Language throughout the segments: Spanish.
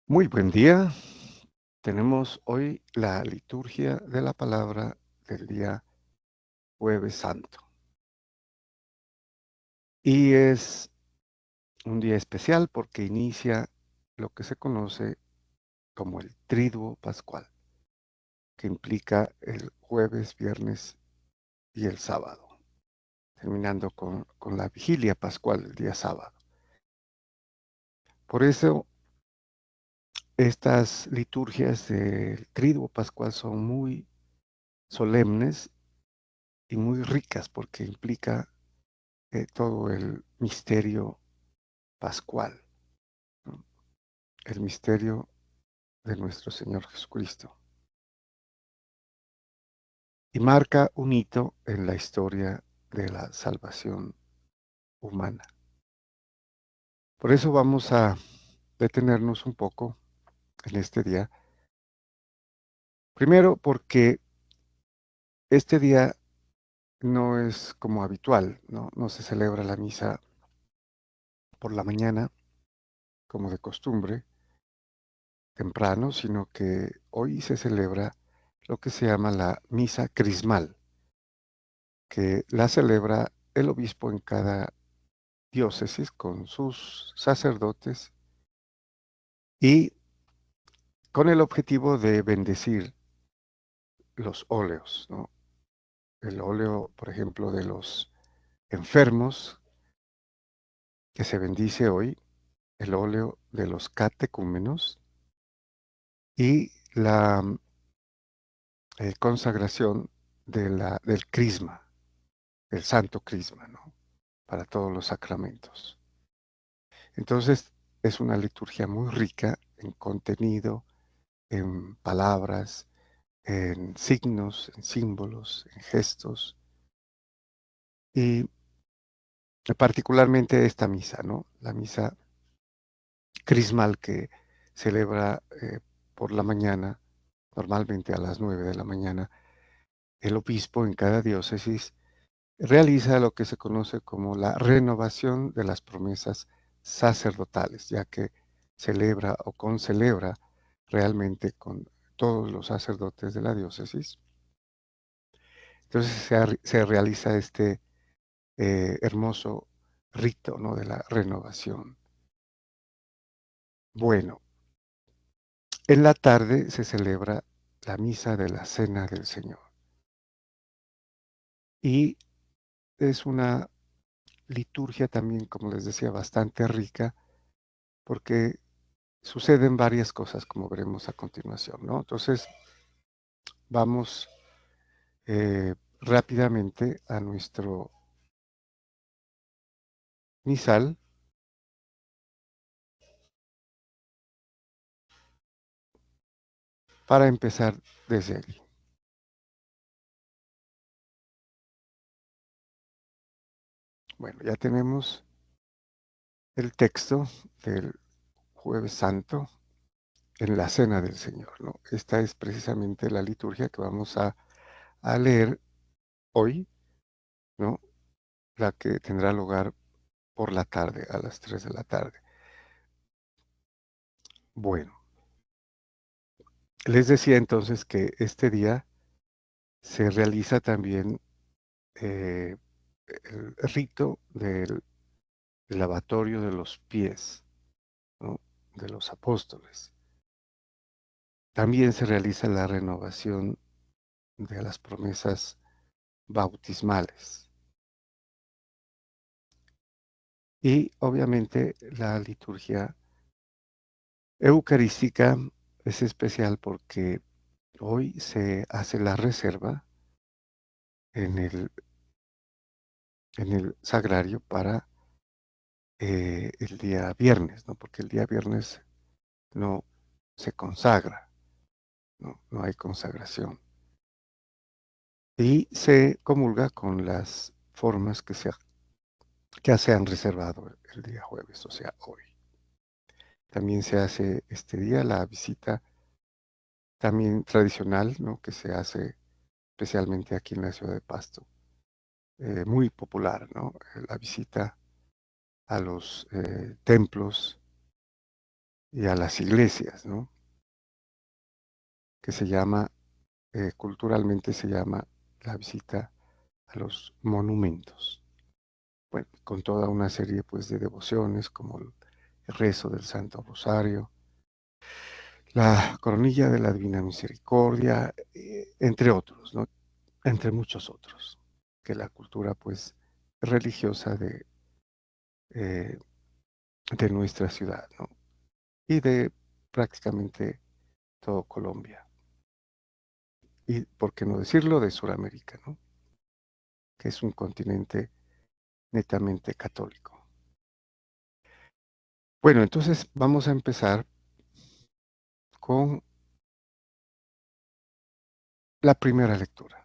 Muy buen día. Tenemos hoy la liturgia de la palabra del día Jueves Santo. Y es un día especial porque inicia lo que se conoce como el Triduo Pascual, que implica el jueves, viernes y el sábado, terminando con la vigilia pascual el día sábado. Por eso estas liturgias del Triduo Pascual son muy solemnes y muy ricas porque implica todo el misterio pascual, ¿no? El misterio de nuestro Señor Jesucristo. Y marca un hito en la historia de la salvación humana. Por eso vamos a detenernos un poco en este día. Primero porque este día no es como habitual, ¿no? No se celebra la misa por la mañana, como de costumbre, temprano, sino que hoy se celebra lo que se llama la misa crismal, que la celebra el obispo en cada diócesis con sus sacerdotes y con el objetivo de bendecir los óleos, ¿no? El óleo, por ejemplo, de los enfermos, que se bendice hoy, el óleo de los catecúmenos y la consagración del crisma, el santo crisma, ¿no? Para todos los sacramentos. Entonces, es una liturgia muy rica en contenido, en palabras, en signos, en símbolos, en gestos, y particularmente esta misa, ¿no? La misa crismal que celebra por la mañana, normalmente a las 9 de la mañana, el obispo en cada diócesis realiza lo que se conoce como la renovación de las promesas sacerdotales, ya que celebra o concelebra realmente con todos los sacerdotes de la diócesis. Entonces se realiza este hermoso rito, ¿no? De la renovación. Bueno, en la tarde se celebra la misa de la Cena del Señor y es una liturgia también, como les decía, bastante rica porque suceden varias cosas, como veremos a continuación, ¿no? Entonces, vamos rápidamente a nuestro misal para empezar desde allí. Bueno, ya tenemos el texto del Jueves Santo en la Cena del Señor, ¿no? Esta es precisamente la liturgia que vamos a leer hoy, ¿no? La que tendrá lugar por la tarde, a las 3 de la tarde. Bueno, les decía entonces que este día se realiza también eh, el rito del lavatorio de los pies, ¿no? De los apóstoles. También se realiza la renovación de las promesas bautismales. Y obviamente la liturgia eucarística es especial porque hoy se hace la reserva en el sagrario para el día viernes, ¿no? Porque el día viernes no se consagra, ¿no? No hay consagración. Y se comulga con las formas que se han reservado el día jueves, o sea, hoy. También se hace este día la visita también tradicional, ¿no? Que se hace especialmente aquí en la ciudad de Pasto, muy popular, ¿no? La visita a los templos y a las iglesias, ¿no? Que se llama, culturalmente se llama la visita a los monumentos. Bueno, con toda una serie pues de devociones como el rezo del Santo Rosario, la coronilla de la Divina Misericordia, entre otros, ¿no? Entre muchos otros, que la cultura pues religiosa eh, de nuestra ciudad, ¿no? Y de prácticamente todo Colombia. Y por qué no decirlo de Sudamérica, ¿no? Que es un continente netamente católico. Bueno, entonces vamos a empezar con la primera lectura.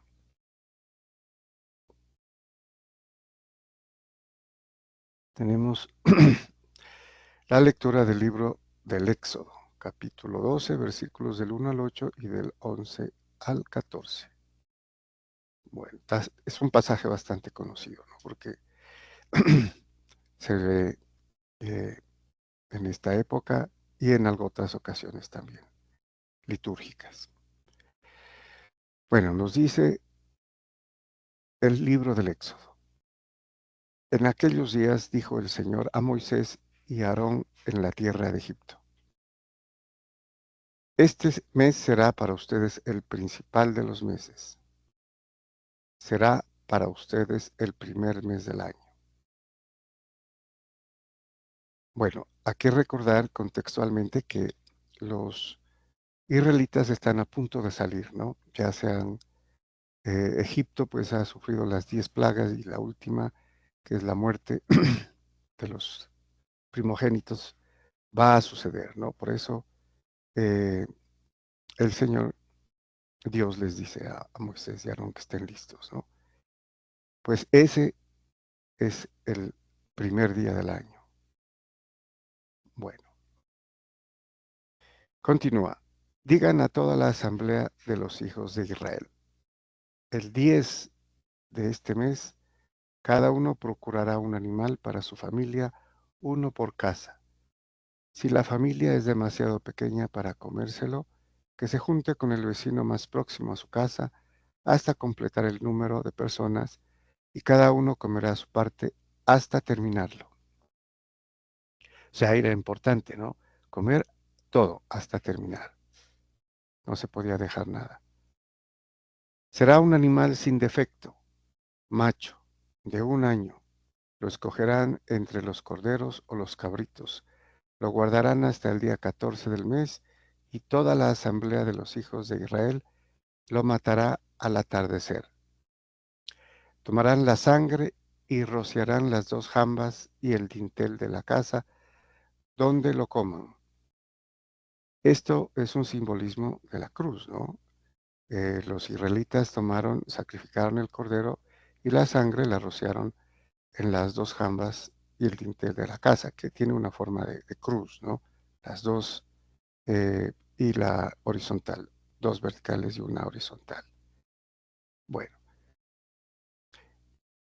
Tenemos la lectura del libro del Éxodo, capítulo 12, versículos del 1 al 8 y del 11 al 14. Bueno, es un pasaje bastante conocido, ¿no? Porque se ve en esta época y en algunas otras ocasiones también, litúrgicas. Bueno, nos dice el libro del Éxodo. En aquellos días dijo el Señor a Moisés y a Aarón en la tierra de Egipto: Este mes será para ustedes el principal de los meses. Será para ustedes el primer mes del año. Bueno, hay que recordar contextualmente que los israelitas están a punto de salir, ¿no? Ya sean Egipto, pues ha sufrido las 10 plagas y la última, que es la muerte de los primogénitos, va a suceder, ¿no? Por eso eh, el Señor Dios les dice a Moisés y a Aarón que estén listos, ¿no? Pues ese es el primer día del año. Bueno, continúa. Digan a toda la asamblea de los hijos de Israel: el 10 de este mes, cada uno procurará un animal para su familia, uno por casa. Si la familia es demasiado pequeña para comérselo, que se junte con el vecino más próximo a su casa hasta completar el número de personas y cada uno comerá su parte hasta terminarlo. O sea, era importante, ¿no? Comer todo hasta terminar. No se podía dejar nada. Será un animal sin defecto, macho, de 1 año. Lo escogerán entre los corderos o los cabritos. Lo guardarán hasta el día 14 del mes y toda la asamblea de los hijos de Israel lo matará al atardecer. Tomarán la sangre y rociarán las 2 jambas y el dintel de la casa donde lo coman. Esto es un simbolismo de la cruz, ¿no? Los israelitas sacrificaron el cordero y la sangre la rociaron en las 2 jambas y el dintel de la casa, que tiene una forma de cruz, ¿no? Las dos y la horizontal, 2 verticales y una horizontal. Bueno,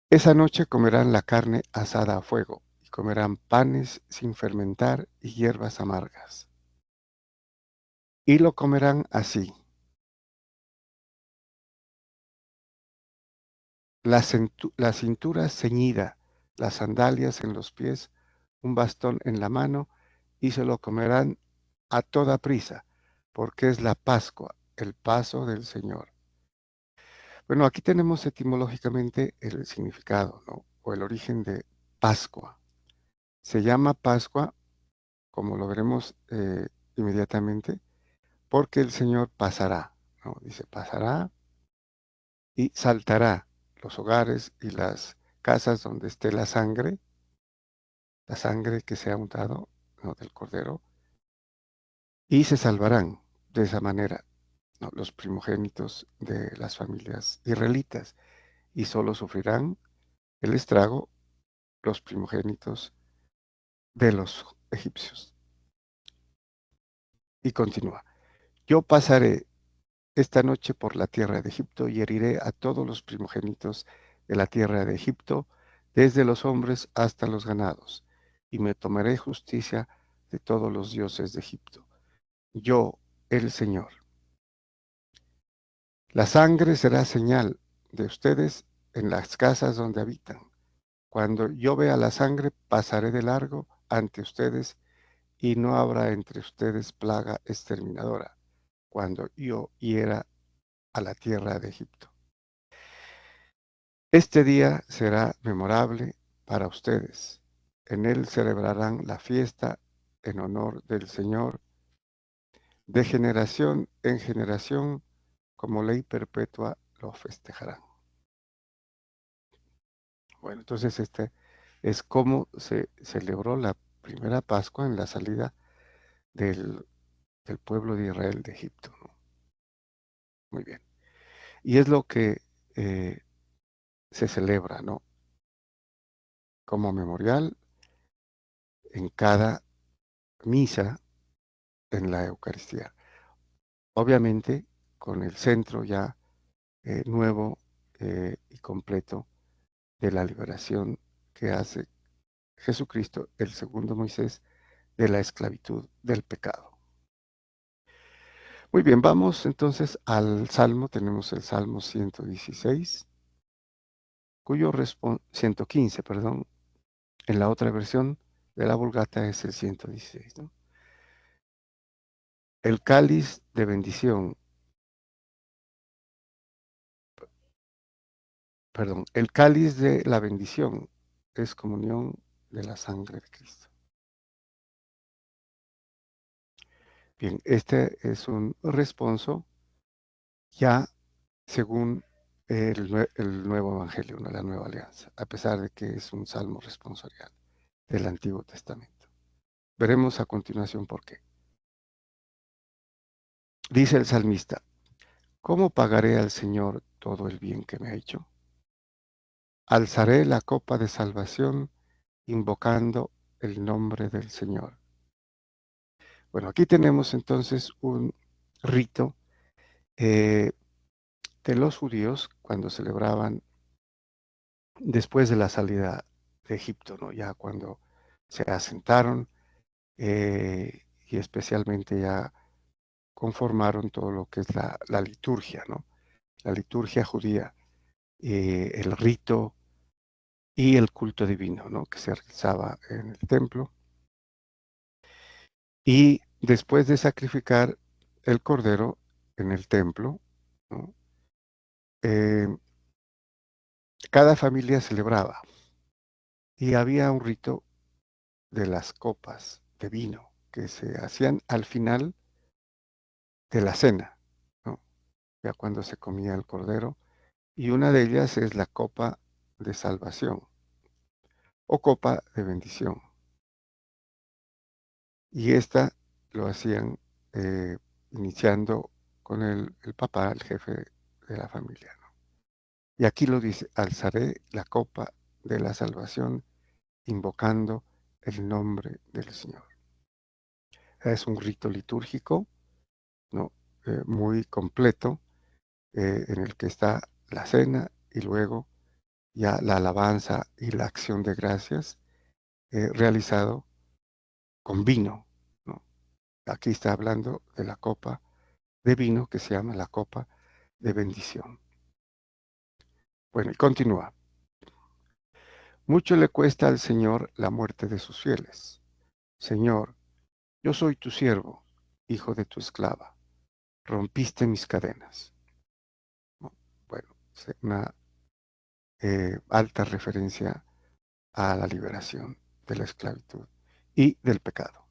esa noche comerán la carne asada a fuego y comerán panes sin fermentar y hierbas amargas. Y lo comerán así: la cintura ceñida, las sandalias en los pies, un bastón en la mano, y se lo comerán a toda prisa, porque es la Pascua, el paso del Señor. Bueno, aquí tenemos etimológicamente el significado, ¿no? O el origen de Pascua. Se llama Pascua, como lo veremos inmediatamente, porque el Señor pasará, ¿no? Dice, pasará y saltará los hogares y las casas donde esté la sangre que se ha untado, ¿no? Del cordero, y se salvarán de esa manera, ¿no? Los primogénitos de las familias israelitas, y solo sufrirán el estrago los primogénitos de los egipcios. Y continúa: yo pasaré esta noche por la tierra de Egipto y heriré a todos los primogénitos de la tierra de Egipto, desde los hombres hasta los ganados, y me tomaré justicia de todos los dioses de Egipto. Yo, el Señor. La sangre será señal de ustedes en las casas donde habitan. Cuando yo vea la sangre, pasaré de largo ante ustedes y no habrá entre ustedes plaga exterminadora cuando yo hiera a la tierra de Egipto. Este día será memorable para ustedes. En él celebrarán la fiesta en honor del Señor. De generación en generación, como ley perpetua, lo festejarán. Bueno, entonces este es cómo se celebró la primera Pascua en la salida del, del pueblo de Israel de Egipto, ¿no? Muy bien. Y es lo que eh, se celebra, ¿no? Como memorial en cada misa en la Eucaristía. Obviamente con el centro ya nuevo y completo de la liberación que hace Jesucristo, el segundo Moisés, de la esclavitud del pecado. Muy bien, vamos entonces al Salmo. Tenemos el Salmo 116, 115, perdón. En la otra versión de la Vulgata es el 116, ¿no? El cáliz de bendición, perdón, el cáliz de la bendición es comunión de la sangre de Cristo. Bien, este es un responso ya según el nuevo evangelio, ¿no? La nueva alianza, a pesar de que es un salmo responsorial del Antiguo Testamento. Veremos a continuación por qué. Dice el salmista, ¿cómo pagaré al Señor todo el bien que me ha hecho? Alzaré la copa de salvación invocando el nombre del Señor. Bueno, aquí tenemos entonces un rito eh, de los judíos cuando celebraban después de la salida de Egipto, ¿no? Ya cuando se asentaron y especialmente ya conformaron todo lo que es la liturgia, ¿no? La liturgia judía, el rito y el culto divino, ¿no? Que se realizaba en el templo. Y después de sacrificar el cordero en el templo, ¿no? eh, cada familia celebraba y había un rito de las copas de vino que se hacían al final de la cena, ¿no? Ya cuando se comía el cordero, y una de ellas es la copa de salvación o copa de bendición. Y esta lo hacían iniciando con el papá, el jefe de la familia, ¿no? Y aquí lo dice, alzaré la copa de la salvación invocando el nombre del Señor. Es un rito litúrgico, ¿no? Muy completo, en el que está la cena y luego ya la alabanza y la acción de gracias realizado con vino, ¿no? Aquí está hablando de la copa de vino que se llama la copa de bendición. Bueno, y continúa. Mucho le cuesta al Señor la muerte de sus fieles. Señor, yo soy tu siervo, hijo de tu esclava. Rompiste mis cadenas, ¿no? Bueno, es una alta referencia a la liberación de la esclavitud y del pecado.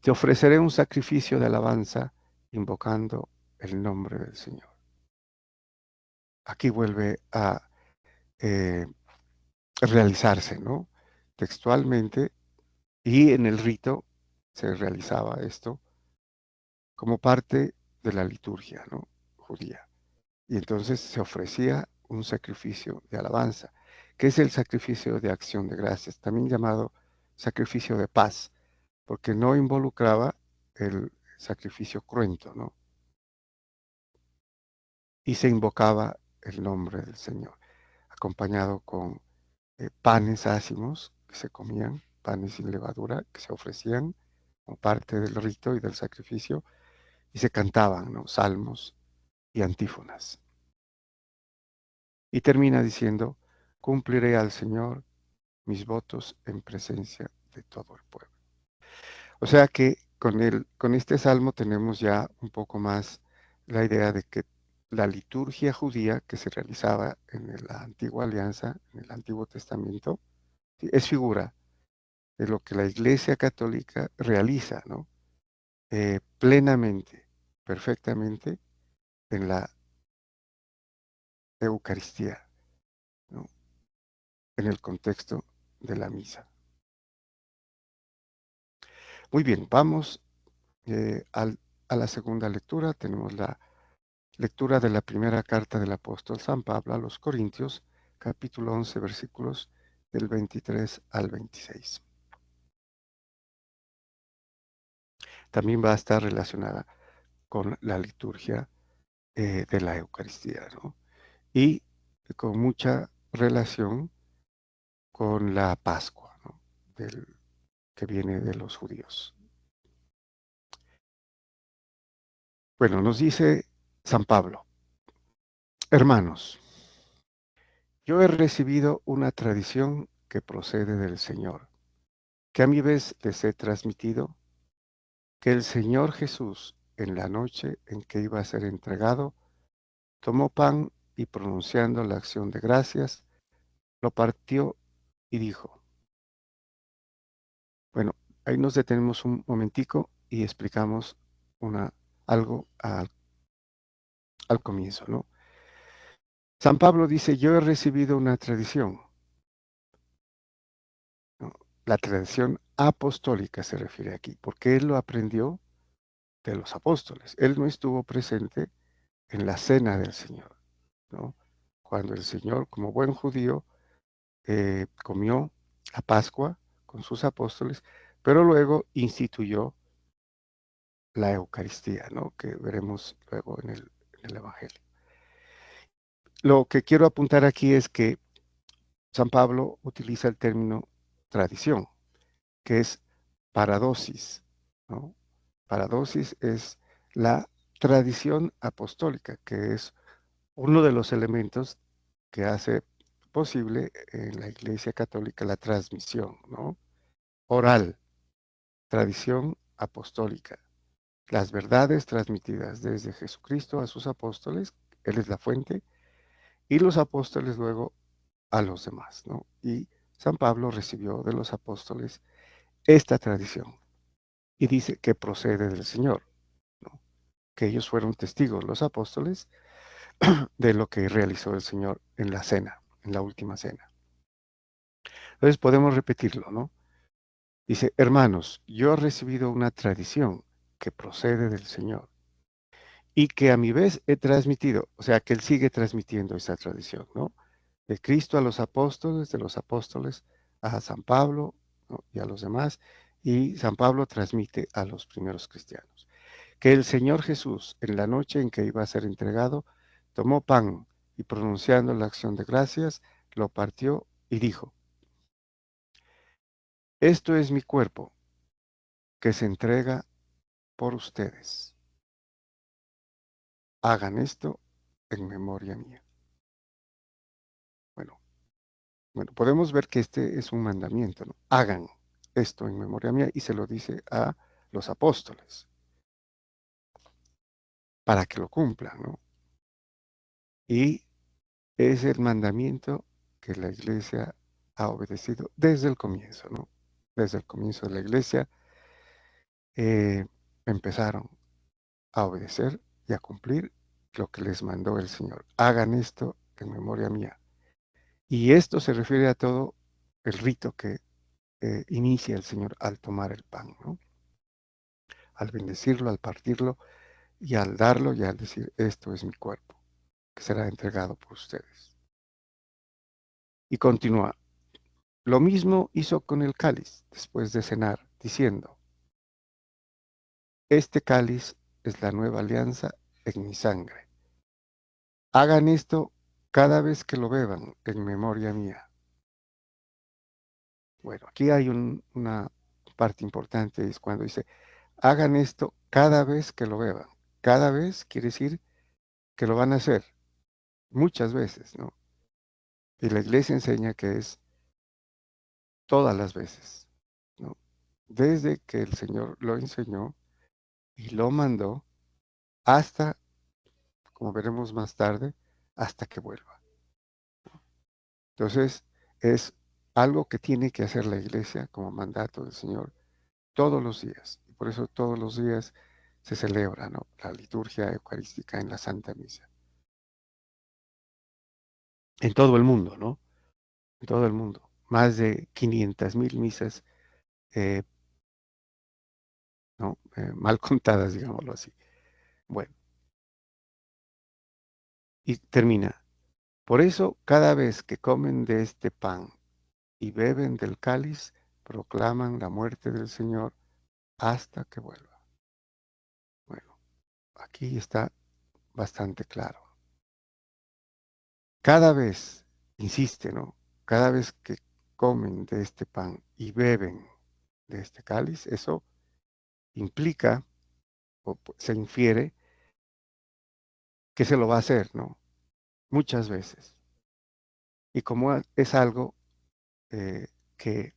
Te ofreceré un sacrificio de alabanza invocando el nombre del Señor. Aquí vuelve a eh, realizarse, ¿no? Textualmente y en el rito se realizaba esto como parte de la liturgia, ¿no? Judía. Y entonces se ofrecía un sacrificio de alabanza, que es el sacrificio de acción de gracias, también llamado sacrificio de paz, porque no involucraba el sacrificio cruento, ¿no? Y se invocaba el nombre del Señor, acompañado con panes ácimos que se comían panes sin levadura que se ofrecían como parte del rito y del sacrificio, y se cantaban, ¿no?, salmos y antífonas. Y termina diciendo, cumpliré al Señor mis votos en presencia de todo el pueblo. O sea que con este salmo tenemos ya un poco más la idea de que la liturgia judía que se realizaba en la antigua alianza, en el Antiguo Testamento, es figura de lo que la Iglesia Católica realiza, ¿no? Plenamente, perfectamente en la Eucaristía, ¿no?, en el contexto de la misa. Muy bien, vamos a la segunda lectura. Tenemos la lectura de la primera carta del apóstol San Pablo a los Corintios, capítulo 11, versículos del 23 al 26. También va a estar relacionada con la liturgia de la Eucaristía, ¿no?, y con mucha relación con la Pascua, ¿no?, que viene de los judíos. Bueno, nos dice San Pablo, hermanos, yo he recibido una tradición que procede del Señor, que a mi vez les he transmitido, que el Señor Jesús, en la noche en que iba a ser entregado, tomó pan y pronunciando la acción de gracias, lo partió y dijo. Bueno, ahí nos detenemos un momentico y explicamos algo al comienzo, ¿no? San Pablo dice, yo he recibido una tradición, ¿no? La tradición apostólica se refiere aquí, porque él lo aprendió de los apóstoles. Él no estuvo presente en la cena del Señor, ¿no? Cuando el Señor, como buen judío, comió la Pascua con sus apóstoles, pero luego instituyó la Eucaristía, ¿no?, que veremos luego en el Evangelio. Lo que quiero apuntar aquí es que San Pablo utiliza el término tradición, que es paradosis, ¿no? Paradosis es la tradición apostólica, que es uno de los elementos que hace posible en la Iglesia Católica la transmisión, ¿no?, oral, tradición apostólica. Las verdades transmitidas desde Jesucristo a sus apóstoles, Él es la fuente, y los apóstoles luego a los demás, ¿no? Y San Pablo recibió de los apóstoles esta tradición y dice que procede del Señor, ¿no?, que ellos fueron testigos, los apóstoles, de lo que realizó el Señor en la cena, en la última cena. Entonces podemos repetirlo, ¿no? Dice, hermanos, yo he recibido una tradición que procede del Señor y que a mi vez he transmitido, o sea, que Él sigue transmitiendo esa tradición, ¿no? De Cristo a los apóstoles, de los apóstoles a San Pablo, ¿no?, y a los demás, y San Pablo transmite a los primeros cristianos. Que el Señor Jesús, en la noche en que iba a ser entregado, tomó pan y pronunciando la acción de gracias, lo partió y dijo, esto es mi cuerpo que se entrega por ustedes. Hagan esto en memoria mía. Bueno, podemos ver que este es un mandamiento, ¿no? Hagan esto en memoria mía y se lo dice a los apóstoles para que lo cumplan, ¿no? Y es el mandamiento que la iglesia ha obedecido desde el comienzo, ¿no? Desde el comienzo de la iglesia eh, empezaron a obedecer y a cumplir lo que les mandó el Señor. Hagan esto en memoria mía. Y esto se refiere a todo el rito que inicia el Señor al tomar el pan, ¿no? Al bendecirlo, al partirlo y al darlo y al decir, esto es mi cuerpo, que será entregado por ustedes. Y continúa, lo mismo hizo con el cáliz después de cenar, diciendo, este cáliz es la nueva alianza en mi sangre. Hagan esto cada vez que lo beban en memoria mía. Bueno, aquí hay una parte importante, es cuando dice, hagan esto cada vez que lo beban. Cada vez quiere decir que lo van a hacer muchas veces, ¿no? Y la iglesia enseña que es todas las veces, ¿no? Desde que el Señor lo enseñó y lo mandó hasta, como veremos más tarde, hasta que vuelva. Entonces, es algo que tiene que hacer la iglesia como mandato del Señor todos los días. Y por eso todos los días se celebra, ¿no?, la liturgia eucarística en la Santa Misa. En todo el mundo, ¿no? En todo el mundo. Más de 500,000 misas, eh, ¿no? Mal contadas, digámoslo así. Bueno, y termina. Por eso, cada vez que comen de este pan y beben del cáliz, proclaman la muerte del Señor hasta que vuelva. Bueno, aquí está bastante claro. Cada vez, insiste, ¿no? Cada vez que comen de este pan y beben de este cáliz, eso implica o se infiere que se lo va a hacer, ¿no? Muchas veces. Y como es algo eh, que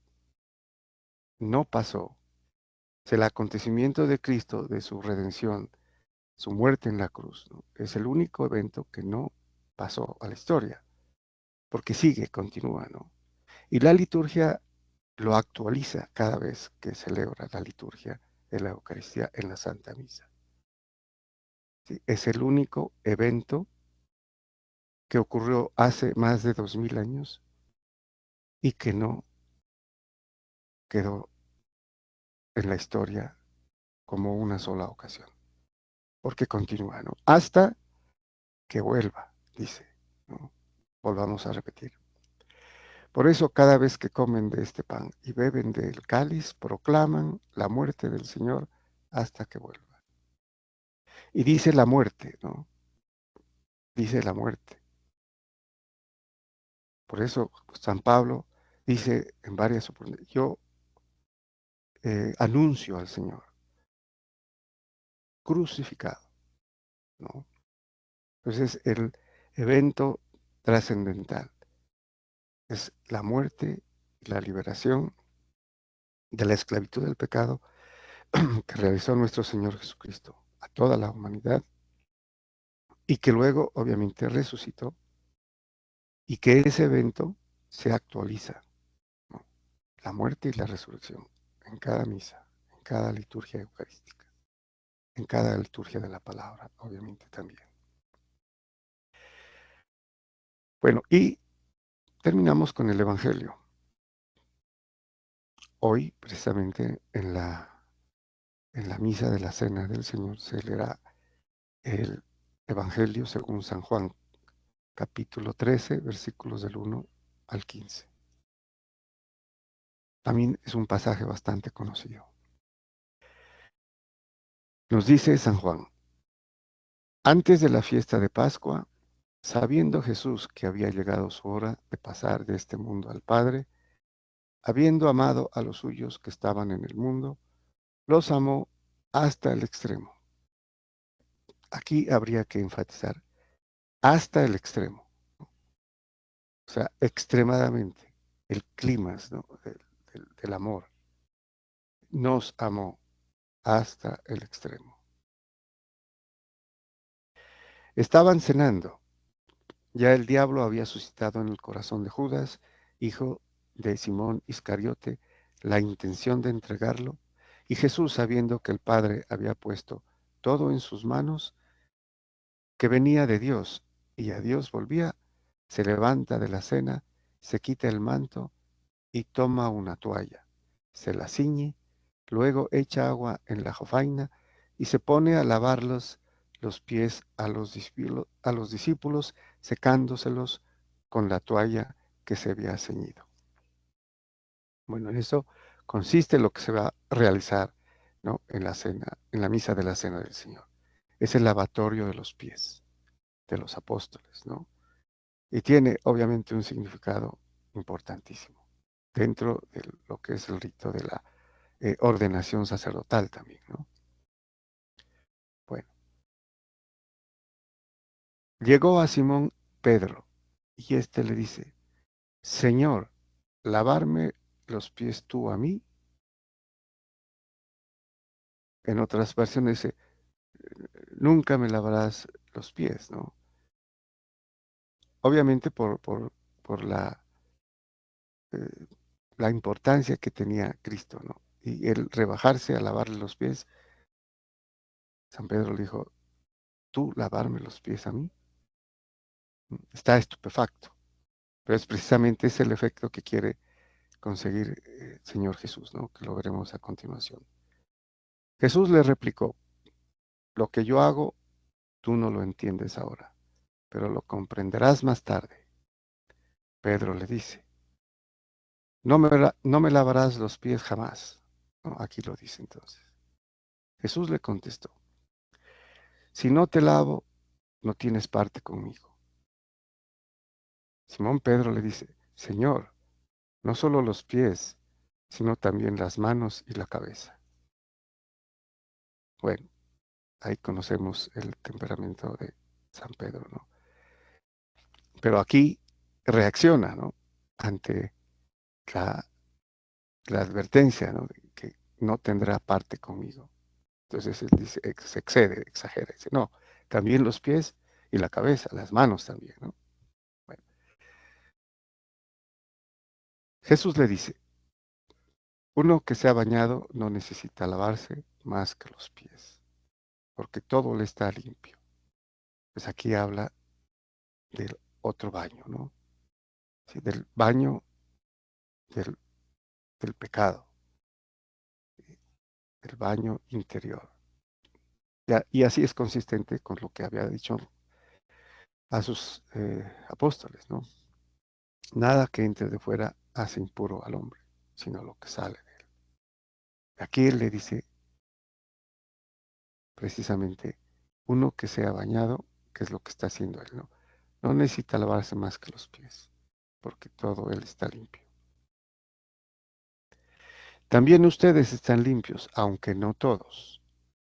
no pasó, es el acontecimiento de Cristo, de su redención, su muerte en la cruz, ¿no? Es el único evento que no pasó a la historia, porque sigue, continúa, ¿no? Y la liturgia lo actualiza cada vez que celebra la liturgia de la Eucaristía en la Santa Misa. ¿Sí? Es el único evento que ocurrió hace más de 2000 años y que no quedó en la historia como una sola ocasión, porque continúa, ¿no? Hasta que vuelva, dice, ¿no? Volvamos a repetir. Por eso cada vez que comen de este pan y beben del cáliz, proclaman la muerte del Señor hasta que vuelva. Y dice la muerte, ¿no? Dice la muerte. Por eso San Pablo dice en varias oportunidades, yo anuncio al Señor crucificado, ¿no? Entonces el evento trascendental es la muerte y la liberación de la esclavitud del pecado que realizó nuestro Señor Jesucristo a toda la humanidad y que luego obviamente resucitó y que ese evento se actualiza, ¿no? La muerte y la resurrección en cada misa, en cada liturgia eucarística, en cada liturgia de la palabra, obviamente también. Bueno, y terminamos con el Evangelio. Hoy, precisamente en la misa de la Cena del Señor, se leerá el Evangelio según San Juan, capítulo 13, versículos del 1 al 15. También es un pasaje bastante conocido. Nos dice San Juan, antes de la fiesta de Pascua, sabiendo Jesús que había llegado su hora de pasar de este mundo al Padre, habiendo amado a los suyos que estaban en el mundo, los amó hasta el extremo. Aquí habría que enfatizar, hasta el extremo, o sea, extremadamente, el clímax, ¿no?, del amor. Nos amó hasta el extremo. Estaban cenando. Ya el diablo había suscitado en el corazón de Judas, hijo de Simón Iscariote, la intención de entregarlo, y Jesús, sabiendo que el Padre había puesto todo en sus manos, que venía de Dios y a Dios volvía, se levanta de la cena, se quita el manto y toma una toalla, se la ciñe, luego echa agua en la jofaina y se pone a lavarlos los pies a los discípulos, secándoselos con la toalla que se había ceñido. Bueno, en eso consiste lo que se va a realizar, ¿no?, en la cena, en la misa de la Cena del Señor. Es el lavatorio de los pies de los apóstoles, ¿no? Y tiene obviamente un significado importantísimo. dentro de lo que es el rito de la ordenación sacerdotal también, ¿no? Bueno, llegó a Simón Pedro y éste le dice, Señor, ¿lavarme los pies tú a mí? En otras versiones dice, nunca me lavarás los pies, ¿no? Obviamente por eh, la importancia que tenía Cristo, ¿no? Y el rebajarse a lavarle los pies, San Pedro le dijo, ¿tú lavarme los pies a mí? Está estupefacto, pero es precisamente ese el efecto que quiere conseguir el Señor Jesús, ¿no? Que lo veremos a continuación. Jesús le replicó, lo que yo hago, tú no lo entiendes ahora, pero lo comprenderás más tarde. Pedro le dice, no me lavarás los pies jamás. No, aquí lo dice entonces. Jesús le contestó, si no te lavo, no tienes parte conmigo. Simón Pedro le dice, Señor, no solo los pies, sino también las manos y la cabeza. Bueno, ahí conocemos el temperamento de San Pedro, ¿no? Pero aquí reacciona, ¿no? Ante la, la advertencia, ¿no? De que no tendrá parte conmigo. Entonces él dice, se excede, exagera, dice, no, también los pies y la cabeza, las manos también, ¿no? Bueno, Jesús le dice, uno que se ha bañado no necesita lavarse más que los pies, porque todo le está limpio. Pues aquí habla del otro baño, ¿no? Sí, del baño del, del pecado, del baño interior. Y así es consistente con lo que había dicho a sus apóstoles, ¿no? Nada que entre de fuera hace impuro al hombre, sino lo que sale de él. Aquí él le dice precisamente uno que sea bañado, que es lo que está haciendo él, ¿no? No necesita lavarse más que los pies, porque todo él está limpio. También ustedes están limpios, aunque no todos,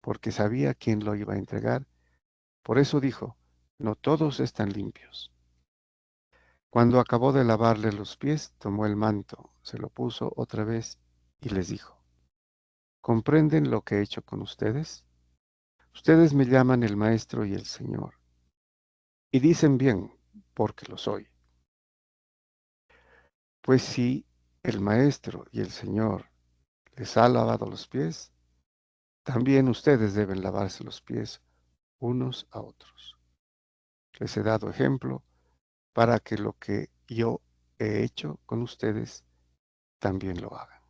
porque sabía quién lo iba a entregar. Por eso dijo, no todos están limpios. Cuando acabó de lavarle los pies, tomó el manto, se lo puso otra vez y les dijo, ¿comprenden lo que he hecho con ustedes? Ustedes me llaman el Maestro y el Señor, y dicen bien, porque lo soy. Pues si el Maestro y el Señor les ha lavado los pies, también ustedes deben lavarse los pies unos a otros. Les he dado ejemplo para que lo que yo he hecho con ustedes también lo hagan.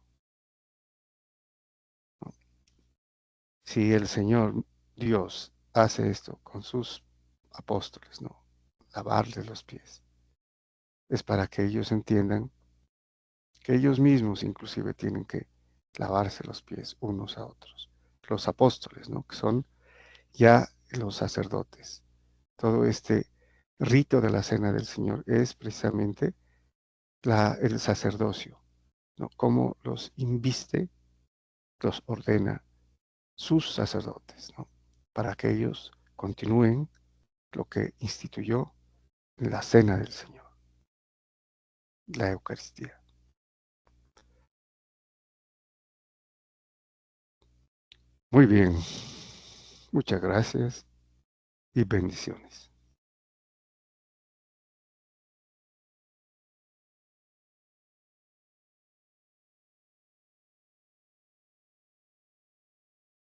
Si el Señor Dios hace esto con sus apóstoles, ¿no? Lavarles los pies, es para que ellos entiendan que ellos mismos inclusive tienen que lavarse los pies unos a otros. Los apóstoles, ¿no? Que son ya los sacerdotes. Todo este rito de la cena del Señor es precisamente el sacerdocio, ¿no? Cómo los inviste, los ordena sus sacerdotes, ¿no? Para que ellos continúen lo que instituyó la cena del Señor, la Eucaristía. Muy bien, muchas gracias y bendiciones.